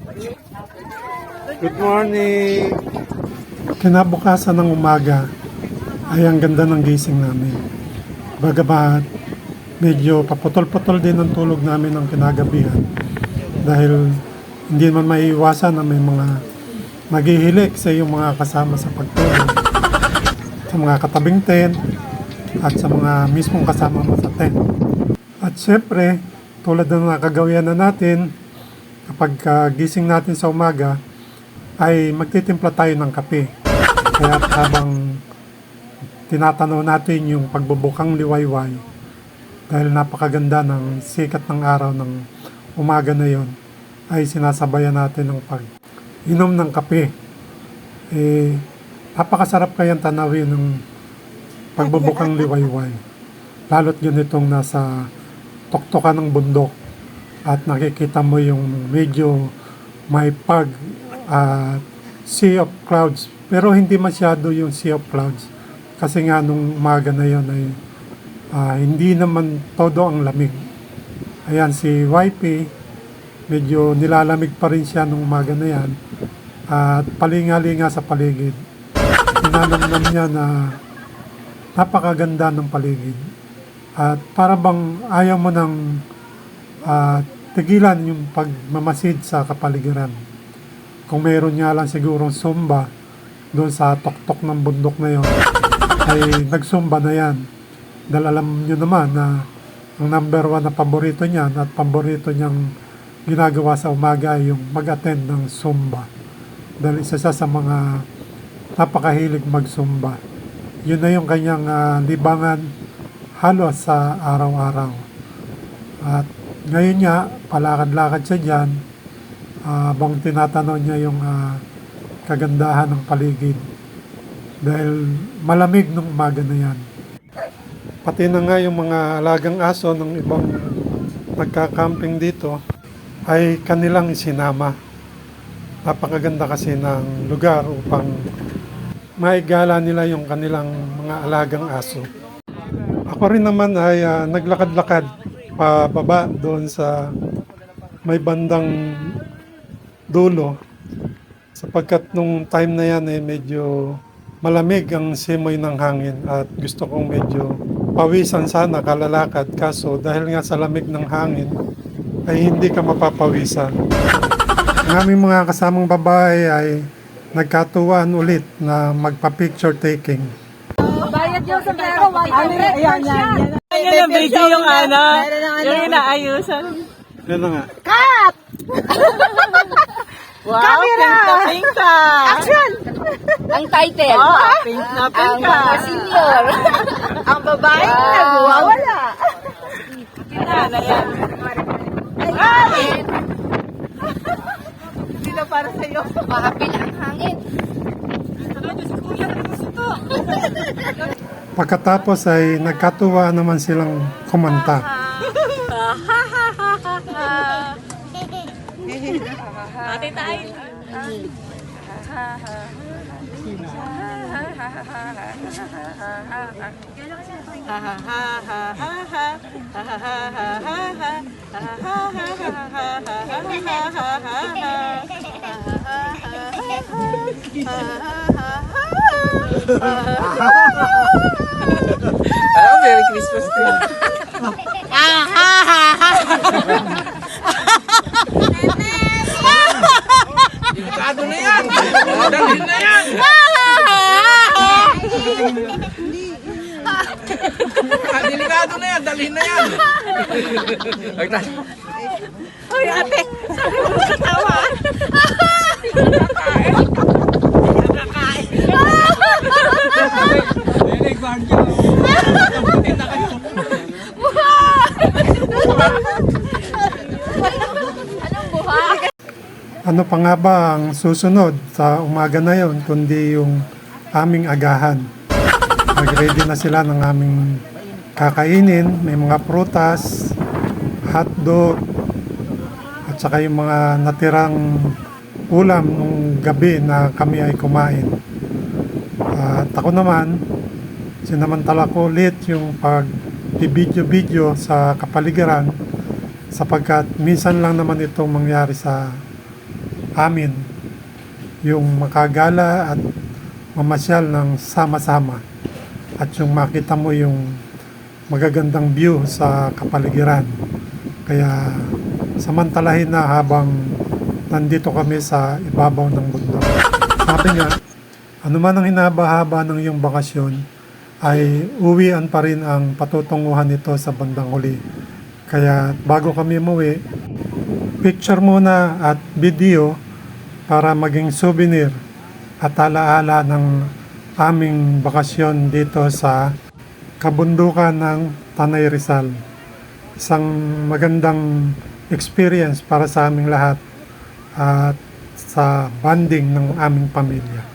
Good morning! Kinabukasan ng umaga ay ang ganda ng gising namin. Bagamat medyo paputol-putol din ang tulog namin ng kinagabihan dahil hindi man maiiwasan na may mga maghihilik sa iyong mga kasama sa pagtulog, sa mga katabing tent at sa mga mismong kasama mo sa tent. At syempre, tulad ng nakagawian na natin, kapag gising natin sa umaga, ay magtitimpla tayo ng kape. Kaya habang tinatanaw natin yung pagbubukang liwayway, dahil napakaganda ng sikat ng araw ng umaga na yon, ay sinasabayan natin ng pag-inom ng kape. Napakasarap kayang tanawin ng pagbubukang liwayway. Lalo't yun itong nasa tuktukan ng bundok at nakikita mo yung medyo may sea of clouds, pero hindi masyado yung sea of clouds kasi nga nung umaga na yun ay hindi naman todo ang lamig. Ayan si YP, medyo nilalamig pa rin siya nung umaga na yan at palinga-linga sa paligid. Tinanamnam niya na napakaganda ng paligid at para bang ayaw mo nang tigilan yung pagmamasid sa kapaligiran. Kung mayroon nga lang sigurong Zumba doon sa tuktok ng bundok na yon, ay nagsumba na yan. Dahil alam nyo naman na ang number 1 na paborito niyan at paborito niyang ginagawa sa umaga ay yung mag-attend ng Zumba. Dahil isa sa mga napakahilig mag-Zumba. Yun na yung kanyang libangan halos sa araw-araw. At ngayon nga, palakad-lakad siya dyan, habang tinatanaw niya yung kagandahan ng paligid dahil malamig nung umaga na yan. Pati na nga yung mga alagang aso ng ibang nagka-camping dito ay kanilang isinama. Napakaganda kasi ng lugar upang maigala nila yung kanilang mga alagang aso. Ako rin naman ay naglakad-lakad pababa doon sa may bandang dulo sapagkat nung time na yan ay medyo malamig ang simoy ng hangin at gusto kong medyo pawisan sana kalalakad, kaso dahil nga sa lamig ng hangin ay hindi ka mapapawisan. Ang aming mga kasamang babae ay nagkatuwaan ulit na magpa-picture taking. Bayad yung sombrero, 100. Ayan. Yan ang video yung yung inaayusan. Yan na nga. Cut! Wow, Camera! pink na. Action! Ang title. Oh, pink na. Ang mga senior. Ang babae nagwawala. Yan. Ay! Hindi na para sa'yo. Mahapil ang hangin. Pagkatapos ay nagkatuwa naman silang kumanta. Ate tayo. Alam, Merry Christmas to. Delikado na yan! Dalhin na yan! Delikado na yan! Dalhin na yan! Uy, ate, sabi mo katawa. Ano pa nga ba ang susunod sa umaga na yon kundi yung aming agahan. Nag-ready na sila ng aming kakainin, may mga prutas, hotdog, at saka yung mga natirang ulam nung gabi na kami ay kumain. At ako naman, sinamantala ko ulit yung pag-video-video sa kapaligiran sapagkat minsan lang naman itong mangyari sa amin yung makagala at mamasyal ng sama-sama at yung makita mo yung magagandang view sa kapaligiran. Kaya samantalahin na habang nandito kami sa ibabaw ng bundok. Sabi nga, ano man ang hinaba-haba ng iyong bakasyon, ay uwian pa rin ang patutunguhan nito sa bandang huli. Kaya bago kami umuwi, picture muna at video para maging souvenir at alaala ng aming bakasyon dito sa kabundukan ng Tanay Rizal. Isang magandang experience para sa aming lahat at sa bonding ng aming pamilya.